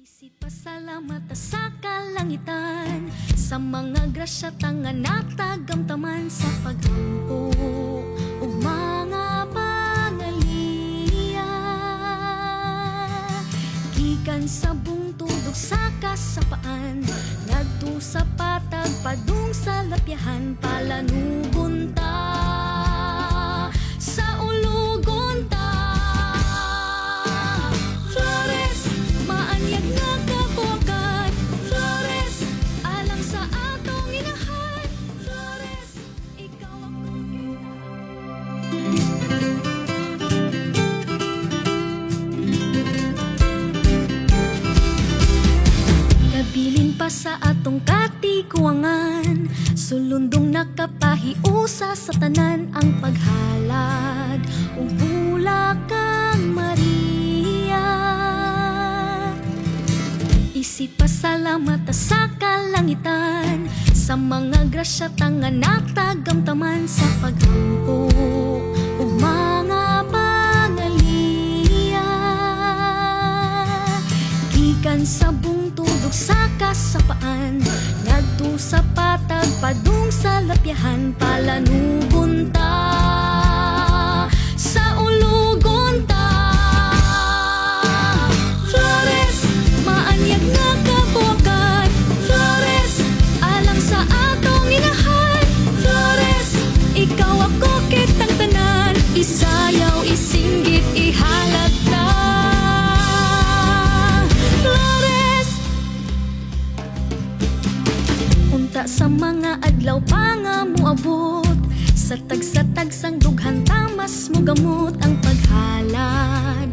Isipasalamat sa kalangitan, sa mga grasya tanga natagamtaman sa paghampo ug mga pangaliya. Gikan sa bungtod ug sa kasapaan, ngadto sa patag padung sa lapyahan, palanugon ta sa ulugon ta. Flores, maanyag nga kabuhakan. Flores, alang sa atong inahan. Flores, ikaw ako. Kabilin pa sa atong katiguangan, sulundong nakapahiusa sa tanan ang paghalad ug bulakang Maria. Isipasalamat sa kalangitan, sa mga grasya tanga natagamtaman sa paghampo ug mga pangaliya. Gikan sa bungtod ug sa kasapaan, ngadto sa patag padung sa lapyahan, palanugon ta sa ulugon ta. Flores, maanyag nga kabuhakan. Flores, alang sa atong inahan. Flores, ikaw ako kitang tanan, isayaw, isinggit, ihalat ta. Flores, unta sa mga adlaw pa nga moabot, sa tag-sa-tagsang dughan tamas mo gamot ang paghalad